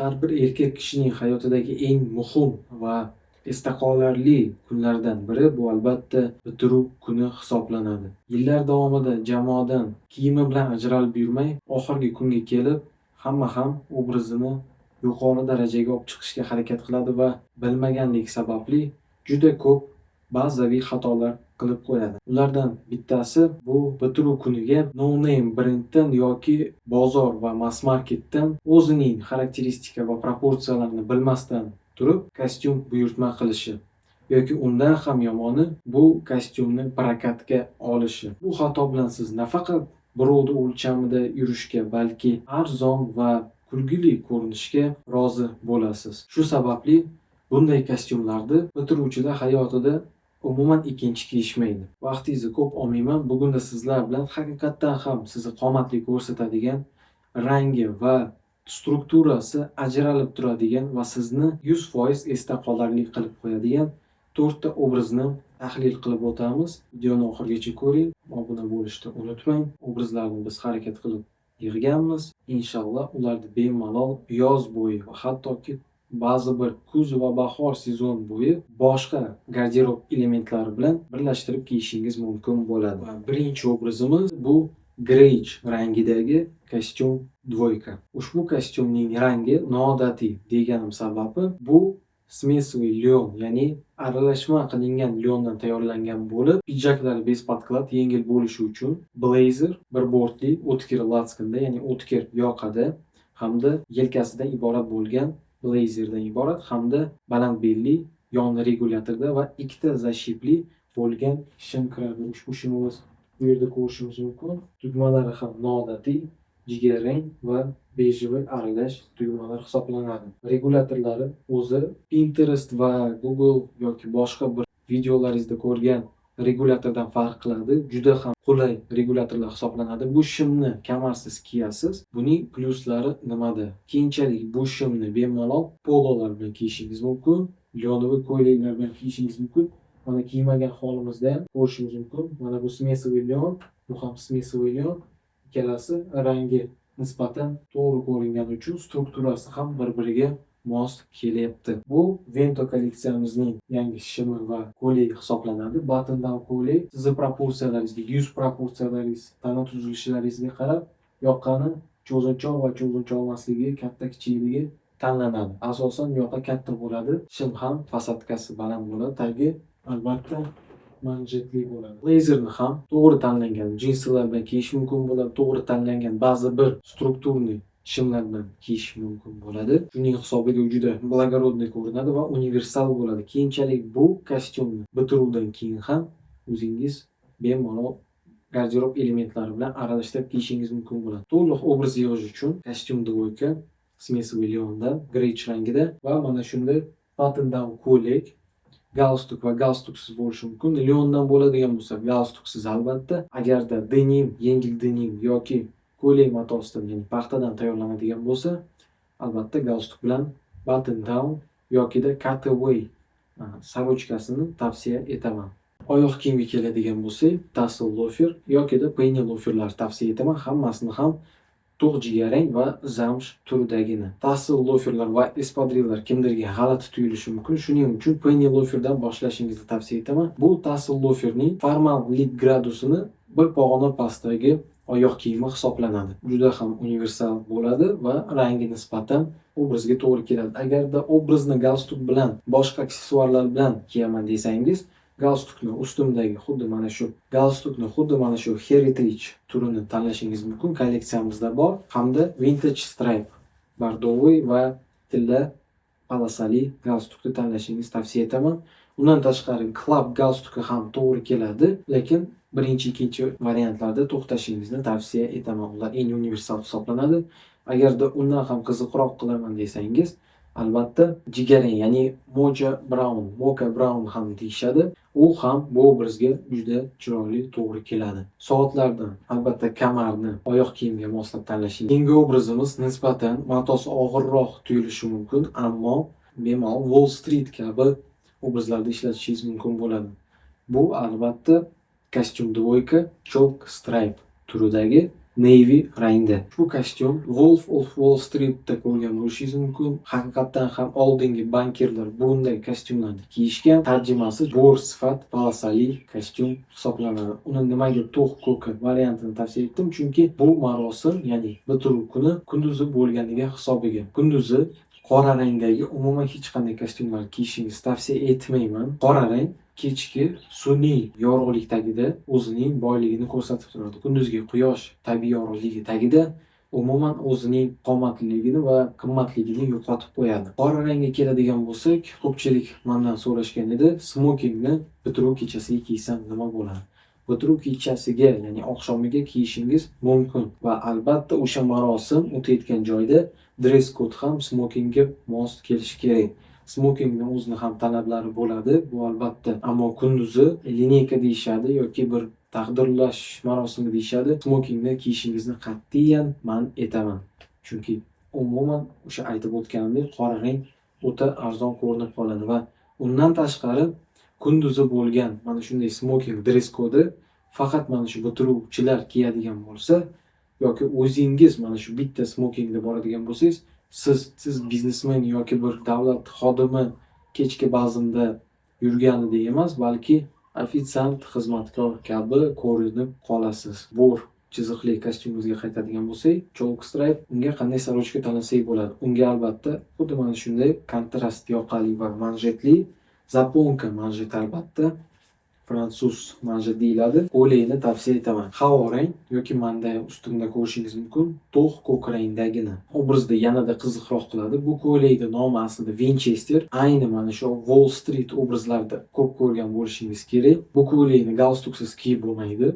Har bir erkak kishining hayotidagi eng muhim va esda qolarli kunlardan biri bu albatta bitiruv kuni hisoblanadi. Yillar davomida jamoadan kiyimi bilan ajralib yurmay, oxirgi kunga kelib hamma ham obrazini yuqori darajaga olib chiqishga harakat qiladi va bilmaganlik sababli juda ko'p bazaviy xatolar qilib qo'yadi. Ulardan bittasi bu bitiruv kuniga no name brenddan yoki bozor va mass marketdan o'zining xarakteristika va proporsiyalarini bilmasdan turib kostyum buyurtma qilishi yoki undan ham yomoni bu kostyumni prokatga olishi. Bu xato bilan siz nafaqat birovni o'lchamida yurishga, balki arzon va kulgili ko'rinishga rozi bo'lasiz. Shu sababli bunday kostyumlarni bitiruvchilar hayotida umuman ikkinchi kiyishmaydi. Vaqtingizni ko'p olmayman. Bugunda sizlar bilan haqiqatdan ham sizni qomatli ko'rsatadigan, rangi va strukturasi ajralib turadigan va sizni 100% esda qolarli qilib qo'yadigan 4 ta obrazni tahlil qilib o'tamiz. Videoni oxirigacha ko'ring, obuna bo'lishni unutmang. Obrazlarni biz harakat qilib yig'ganmiz. Inshaalloh ularni bemalol yoz bo'yi va hattoki ba'zi bir kuz va bahor sezon bo'yi boshqa garderob elementlari bilan birlashtirib kiyishingiz mumkin bo'ladi. Birinchi obrazimiz bu greyj rangidagi kostyum dvoyka. Ushbu kostyumning rangi noodatiy deganim sababi bu smesовый lyon, ya'ni aralashma qilingan lyondan tayyorlangan bo'lib, pidjaklari bespatqlat yengil bo'lishi uchun blazer bir bortli o'tkir latskanda, ya'ni o'tkir yoqada hamda yelkasidan iborat bo'lgan blazerdan iborat hamda baland belli yon regulyatorda va ikkita zashipli bo'lgan shim kiradi. Ushbu shimimiz bu yerda ko'rishimiz mumkin. Tugmalari ham noodatiy, jigarrang va bejevoy aralash tugmalar hisoblanadi. Regulyatorlari o'zi Pinterest va Google yoki boshqa bir videolaringizda ko'rgan regulyatordan farq qiladi. Juda ham qulay regulyatorlar hisoblanadi. Bu shimni kamarsiz kiyasiz. Buning plyuslari nimada? Keyinchalik bu shimni bemalol pololar bilan kiyishingiz mumkin, lyonoviy ko'ylaklar bilan kiyishingiz mumkin. Mana kiymagan holimizda ham ko'rishingiz mumkin. Mana bu smesовый lyon, bu ham smesовый lyon. Ikkalasi rangi nisbatan to'g'ri ko'ringani uchun strukturasi ham bir-biriga mos kelyapti. Bu Vento kolleksiyamizning yangi shimi va ko'ylagi hisoblanadi. Button down ko'ylak sizni proporsiyalaringizga, yuz proporsiyalaringiz, tana tuzilishlaringizga qarab yoqani cho'zinchoq va cho'zinchoq emasligi, katta kichikligi tanlanadi. Asosan yoqa katta bo'ladi, shim ham fasadkasi baland bo'ladi, tagi albatta manjetli bo'ladi. Blazerni ham to'g'ri tanlangan jinsilar bilan kiyish mumkin bo'ladi, to'g'ri tanlangan ba'zi bir strukturniy shimlar bilan kiyish mumkin bo'ladi. Shuning hisobiga u juda благородный ko'rinadi va universal bo'ladi. Keyinchalik bu kostyumni bitiruvdan keyin ham o'zingiz bemalol garderob elementlari bilan aralashtirib kiyishingiz mumkin bo'ladi. To'liq obraz yig'ish uchun kostyum dvoyka smesовый lyonda, greyj rangida va mana shunday button down ko'ylak, galstuk va galstuksiz bo'lishi mumkin. Lyondan bo'ladigan bo'lsa galstuksiz albatta. Agarda denim, yengil denim yoki ko'ylak matosidan, ya'ni paxtadan tayyorlanadigan bo'lsa, albatta galstuk bilan button down yokida cutaway sorochkasini tavsiya etaman. Oyoq kiyimga keladigan bo'lsak, tassel lofer yokida penny loferlar tavsiya etaman. Hammasini ham to'q jigarrang va zamsh turidagini. Tassel loferlar va espadrillar kimdirga g'alati tuyulishi mumkin. Shuning uchun penny loferdan boshlashingizni tavsiya etaman. Bu tassel loferning formallik gradusini bir pog'ona pastdagi oyoq kiyimi hisoblanadi. Juda ham universal bo'ladi va rangi nisbatan obrazga to'g'ri keladi. Agarda obrazni galstuk bilan, boshqa aksessuarlar bilan kiyaman desangiz, galstukni ustimdagi xuddi mana shu heritage turini tanlashingiz mumkin. Kolleksiyamizda bor. Hamda vintage stripe, bordoviy va tilla polosali galstukni tanlashingizni tavsiya etaman. Undan tashqari club galstuki ham to'g'ri keladi, lekin birinchi, ikkinchi variantlarda to'xtashingizni tavsiya etaman. Ular eng universal hisoblanadi. Agarda undan ham qiziqroq qilaman desangiz, albatta jigarrang, ya'ni mocha brown ham deyishadi. U ham bu obrazga juda chiroyli to'g'ri keladi. Soatlardan albatta kamarni oyoq kiyimga moslab tanlashingiz. Keyingi obrazimiz nisbatan matosi og'irroq tuyulishi mumkin, ammo bemalol Wall Street kabi obrazlarda ishlatishingiz mumkin bo'ladi. Bu albatta kostyum dvoyka chalk stripe turidagi navy rangda. Ushbu kostyum Wolf of Wall Street'da ko'rgan bo'lishingiz mumkin. Haqiqatan ham oldingi bankirlar bunday kostyumlarni kiyishgan. Tarjimasi bo'r sifat polosali kostyum hisoblanadi. Uni nimaga to'q ko'ki variantini tavsiya etdim? Chunki bu marosim, ya'ni bitiruv kuni kunduzi bo'lganligi hisobiga. Kunduzi qora rangdagi umuman hech qanday kostyumlar kiyishingizni tavsiya etmayman. Qora rang kechki sun'iy yorug'lik tagida o'zining boyligini ko'rsatib turadi. Kunduzgi quyosh tabiiy yorug'ligi tagida umuman o'zining qomatliligini va qimmatligini yo'qotib qo'yadi. Qora rangga keladigan bo'lsak, ko'pchilik mendan so'rashgan edi, smokingni bitiruv kechasiga kiysam nima bo'ladi? Bitiruv kechasiga, ya'ni oqshomiga kiyishingiz mumkin va albatta o'sha marosim o'tayotgan joyda dress code ham smokingga mos kelishi kerak. Smokingning o'zini ham talablari bo'ladi, bu albatta. Ammo kunduzi lineyka deyishadi yoki bir taqdirlash marosimi deyishadi. Smokingni kiyishingizni qat'iyan man etaman. Chunki umuman o'sha aytib o'tganimdek qora rang o'ta arzon ko'rinib qoladi va undan tashqari kunduzi bo'lgan mana shunday smoking dress kodi faqat mana shu bitiruvchilar kiyadigan bo'lsa yoki o'zingiz mana shu bitta smokingda boradigan bo'lsangiz, siz biznesmen yoki bir davlat xodimi kechki bazmda yurganida emas, balki ofitsiant xizmatkor kabi ko'rinib qolasiz. Bo'r chiziqli kostyumimizga qaytadigan bo'lsak, chalk stripe, unga qanday sorochka tanlasak bo'ladi? Unga albatta xuddi mana shunday kontrast yoqali va manjetli zaponka manjet, albatta fransuz manjet deyiladi. Ko'ylakni tavsiya etaman. Havo rang yoki manda ustimda ko'rishingiz mumkin. To'q ko'k rangdagini obrazni yanada qiziqroq qiladi. Bu ko'ylakning nomi aslida Winchester. Ayni mana shu Wall Street obrazlarida ko'p ko'rgan bo'lishingiz kerak. Bu ko'ylakni galstuksiz kiyib bo'lmaydi.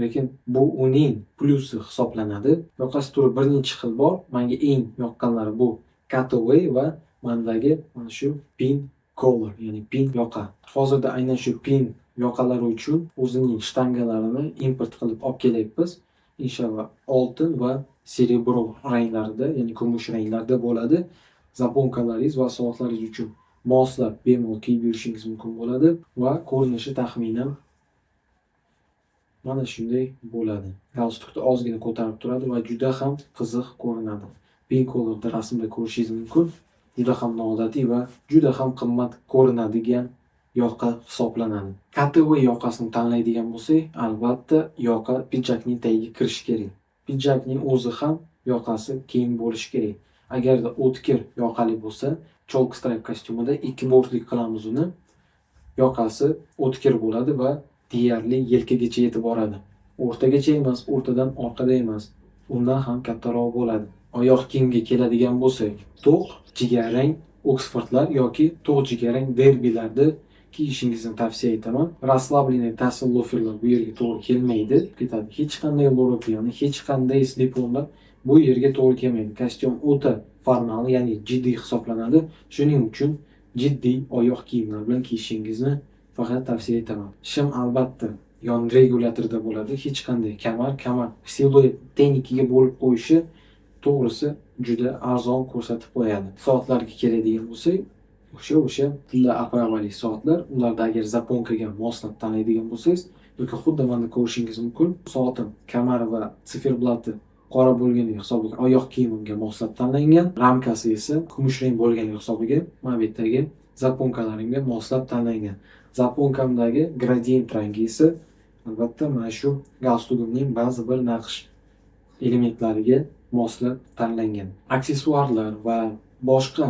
Lekin bu uning plyusi hisoblanadi. Yoqasi turi bir necha xil bor. Menga eng yoqqanlari bu cutaway va mendagi mana shu pin collar, ya'ni pin yoqa. Hozirda aynan shu pin yoqalari uchun o'zining shtangalarini import qilib olib kelyapmiz. Inshaalloh oltin va serebro ranglarida, ya'ni kumush ranglarda bo'ladi. Zaponkalaringiz va soatlaringiz uchun moslab bemalol kiyib yurishingiz mumkin bo'ladi va ko'rinishi taxminan mana shunday bo'ladi. Galstukni ozgina ko'tarib turadi va juda ham qiziq ko'rinadi. Pin colorda rasmda ko'rishingiz mumkin. Juda ham noodatiy va juda ham qimmat ko'rinadigan yoqa hisoblanadi. Cutaway yoqasini tanlaydigan bo'lsak, albatta yoqa pidjakning tagiga kirishi kerak. Pidjakning o'zi ham yoqasi keng bo'lishi kerak. Agarda o'tkir yoqali bo'lsa, chalk stripe kostyumida ikki bortlik qilamiz uni. Yoqasi o'tkir bo'ladi va deyarli yelkagacha yetib boradi. O'rtagacha emas, o'rtadan orqada emas. Undan ham kattaroq bo'ladi. Oyoq kiyimga keladigan bo'lsak, to'q jigarrang Oxfordlar yoki to'q jigarrang derbilarda kiyishingizni tavsiya etaman. Расслабленный tassel loferlar bu yerga to'g'ri kelmaydi. Ketadi. Hech qanday loropiyani, hech qanday sliponlar bu yerga to'g'ri kelmaydi. Kostyum o'ta formal, ya'ni jiddiy hisoblanadi. Shuning uchun jiddiy oyoq kiyimlar bilan kiyishingizni faqat tavsiya etaman. Shim albatta yon regulyatorda bo'ladi. Hech qanday kamar siluet tenikiga bo'lib qo'yishi to'g'risi juda arzon ko'rsatib qo'yadi. Soatlarga keladigan bo'lsak, o'sha tilla opravali soatlar, ularda agar zaponkaga moslab tanlaydigan bo'lsangiz yoki xuddi mana ko'rishingiz mumkin, soatim kamari va siferblati qora bo'lganligi hisobiga oyoq kiyimimga moslab tanlangan, ramkasi esa kumush rang bo'lganligi hisobiga mana bu yerdagi zaponkalarimga moslab tanlangan. Zaponkamdagi gradient rangi esa albatta mana shu galstugimning ba'zi bir naqsh elementlariga moslab tanlangan. Aksessuarlar va boshqa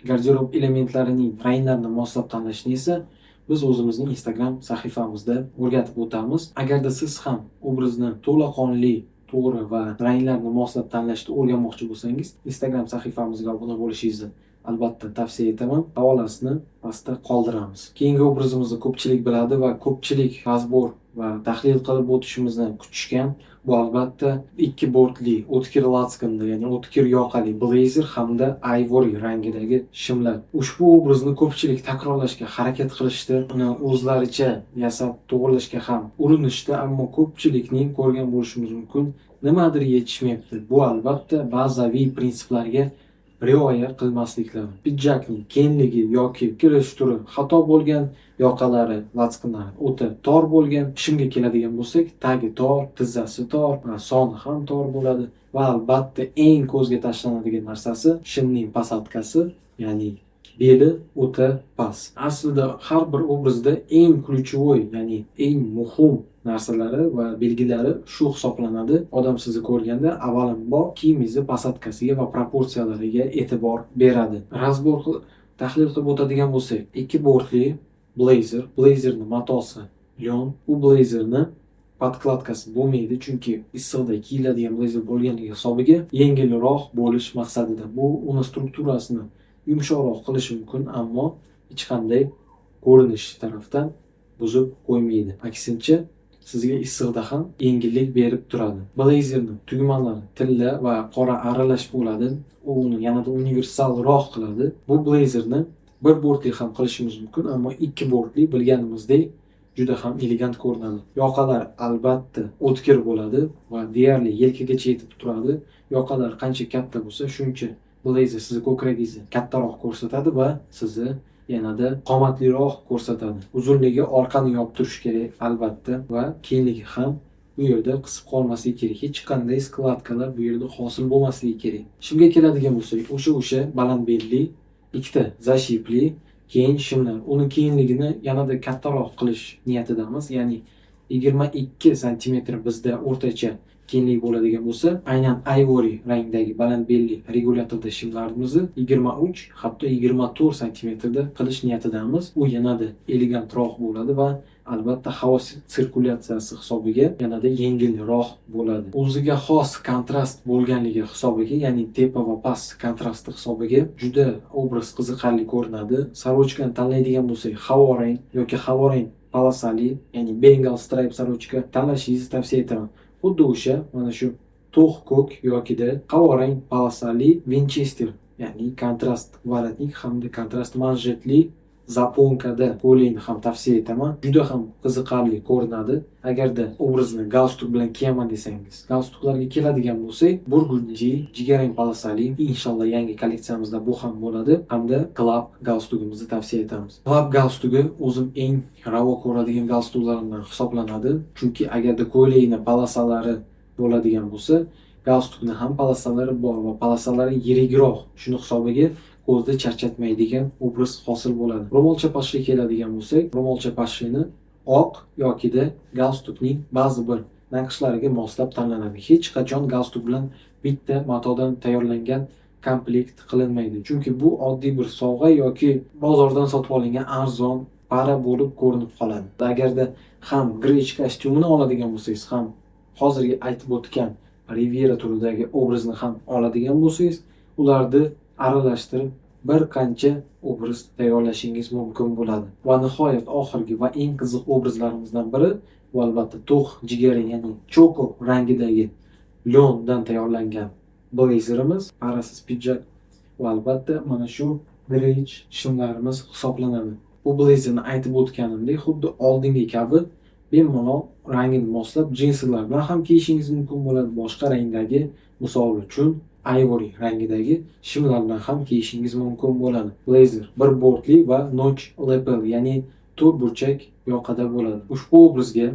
garderob elementlarining ranglarini moslab tanlashni esa biz o'zimizning Instagram sahifamizda o'rgatib o'tamiz. Agarda siz ham obrazni to'laqonli, to'g'ri va ranglarni moslab tanlashni o'rganmoqchi bo'lsangiz, Instagram sahifamizga obuna bo'lishingizni albatta tavsiya etaman. Havolasini pastda qoldiramiz. Keyingi obrazimizni ko'pchilik biladi va ko'pchilik razbor va tahlil qilib o'tishimizni kutishgan. Bu albatta ikki bortli o'tkir latskanda, ya'ni o'tkir yoqali blazer hamda ivory rangidagi shimlar. Ushbu obrazni ko'pchilik takrorlashga harakat qilishdi, uni o'zlaricha yasab to'g'rilashga ham urinishdi, ammo ko'pchilikning ko'rgan bo'lishimiz mumkin nimadir yetishmayapti. Bu albatta bazaviy prinsiplarga rioya qilmasliklari. Pidjakning kengligi yoki kirish turi xato bo'lgan, yoqalari, latsknlari o'ta tor bo'lgan. Shimga keladigan bo'lsak, tagi tor, tizzasi tor va soni ham tor bo'ladi. Va albatta eng ko'zga tashlanadigan narsasi shimning pasatkasi, ya'ni beli o'ta past. Aslida har bir obrazda eng ключевой, ya'ni eng muhim narsalari va belgilari shu hisoblanadi. Odam sizni ko'rganda avvalambor kiyimingizni pasatkasiga va proporsiyalariga e'tibor beradi. Tahlil qilib o'tadigan bo'lsak, 2 bortli blazerni matosi lyon. U blazerni podkladkasi bo'lmaydi, chunki issiqda kiyiladigan blazer bo'lganligi hisobiga yengilroq bo'lish maqsadida. Bu uni strukturasini yumshoqroq qilishi mumkin, ammo hech qanday ko'rinish tarafdan buzib qo'ymaydi. Aksincha, sizga issiqda ham yengillik berib turadi. Blazerning tugmalari tilla va qora aralash bo'ladi. U uni yanada universalroq qiladi. Bu blazerni bir bortli ham qilishimiz mumkin, ammo 2 bortli bilganimizdek juda ham elegant ko'rinadi. Yoqalar albatta o'tkir bo'ladi va deyarli yelkagacha yetib turadi. Yoqalar qancha katta bo'lsa, shuncha blazer sizni ko'kragingizni kattaroq ko'rsatadi va sizni yanada qomatliroq ko'rsatadi. Uzunligi orqani yopib turishi kerak albatta va kengligi ham bu yerda qisib qolmasligi kerak. Hech qanday skladkalar bu yerda hosil bo'lmasligi kerak. Shimga keladigan bo'lsak, o'sha baland belli, ikkita zashipli keng shimlar. Uni kengligini yanada kattaroq qilish niyatidamiz. Ya'ni 22 sm bizda o'rtacha kenglik bo'ladigan bo'lsa, aynan ivory rangdagi baland belli regulyatorda shimlarimizni 23, hatto 24 sm da qilish niyatidamiz. U yanada elegantroq bo'ladi va albatta havo sirkulyatsiyasi hisobiga yanada yengilroq bo'ladi. O'ziga xos kontrast bo'lganligi hisobiga, ya'ni tepa va past kontrasti hisobiga juda obraz qiziqarli ko'rinadi. Sorochkani tanlaydigan bo'lsak, havorang yoki havorang polosali, ya'ni bengal stripe sorochka tanlashingizni tavsiya etaman. Xuddi o'sha mana shu to'q ko'k yokida havorang polosali Winchester, ya'ni kontrast воротник hamda kontrast manjetli zaponkada qo'lingni ham tavsiya etaman. Juda ham qiziqarli ko'rinadi. Agarda obrazni galstuk bilan kiyaman desangiz, galstuklarga keladigan bo'lsak, burgundiy, jigarrang polosali, inshaalloh yangi kolleksiyamizda bu ham bo'ladi, hamda club galstukimizni tavsiya etamiz. Club galstugi o'zim eng ravo ko'radigan galstuklarimdan hisoblanadi, chunki agarda ko'ylakni polosalari bo'ladigan bo'lsa, galstukni ham polosalari bor va polosalari yirikroq. Shuni hisobiga ko'zda charchatmaydigan obraz hosil bo'ladi. Ro'molcha pashli keladigan bo'lsak, ro'molcha pashlini oq yokida galstukning ba'zi bir naqshlariga moslab tanlanadi. Hech qachon galstuk bilan bitta matodan tayyorlangan komplekt qilinmaydi. Chunki bu oddiy bir sovg'a yoki bozordan sotib olingan arzon para bo'lib ko'rinib qoladi. Agarda ham grech kostyumini oladigan bo'lsangiz, ham hozirgi aytib o'tgan Riviera turidagi obrazni ham oladigan bo'lsangiz, ularni aralashtirib bir qancha obraz tayyorlashingiz mumkin bo'ladi. Va nihoyat oxirgi va eng qiziq obrazlarimizdan biri bu albatta to'q jigarrang, ya'ni choko rangidagi lyondan tayyorlangan blazerimiz, parasiz pidjak va albatta mana shu grech shimlarimiz hisoblanadi. Bu blazerni aytib o'tganimdek, xuddi oldingi kabi bemalol rangini moslab jinsilar bilan ham kiyishingiz mumkin bo'ladi. Boshqa rangdagi, misol uchun ivory rangidagi shimlar bilan ham kiyishingiz mumkin bo'ladi. Blazer bir bortli va notch lapel, ya'ni to'rt burchak yoqada bo'ladi. Ushbu obrazga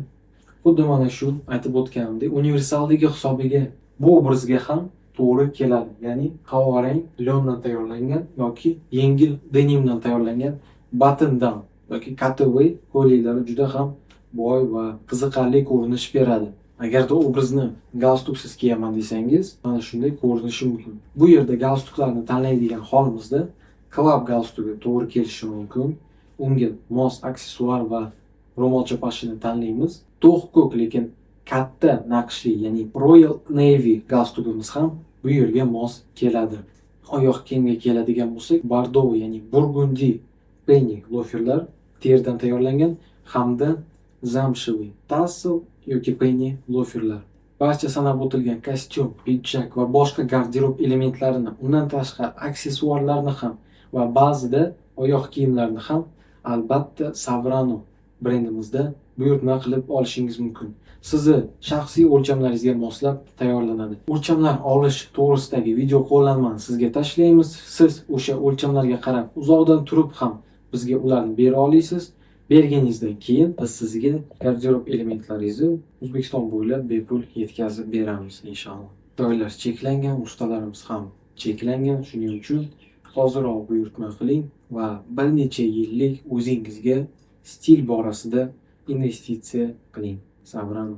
xuddi mana shu aytib o'tganimdek universalligi hisobiga bu obrazga ham to'g'ri keladi. Ya'ni havorang lyondan tayyorlangan yoki yengil denimdan tayyorlangan button down yoki cutaway ko'ylaklari juda ham boy va qiziqarli ko'rinish beradi. Agarda obrazni galstuksiz kiyaman desangiz, mana shunday ko'rinishi mumkin. Bu yerda galstuklarni tanlaydigan holimizda club galstugi to'g'ri kelishi mumkin. Unga mos aksessuar va ro'molcha pashini tanlaymiz. To'q ko'k lekin katta naqshli, ya'ni Royal Navy galstugimiz ham bu yerga mos keladi. Oyoq kiyimga keladigan bo'lsak, bordovo, ya'ni burgundiy penny loferlar terdan tayyorlangan hamda zamshiviy tassel yoki penny loferlar. Barcha sanab o'tilgan kostyum, pidjak va boshqa garderob elementlarini, undan tashqari aksessuarlarni ham va ba'zida oyoq kiyimlarni ham albatta Savrano brendimizda buyurtma qilib olishingiz mumkin. sizni shaxsiy o'lchamlaringizga moslab tayyorlanadi. O'lchamlar olish to'g'risidagi video qo'llanmani sizga tashlaymiz. Siz o'sha o'lchamlarga qarab uzoqdan turib ham bizga ularni bera olasiz. Berganingizdan keyin biz sizga garderob elementlaringizni O'zbekiston bo'ylab bepul yetkazib beramiz inshaalloh. Joylar cheklangan, ustalarimiz ham cheklangan. Shuning uchun hoziroq buyurtma qiling va bir necha yillik o'zingizga stil borasida investitsiya qiling. Sabran.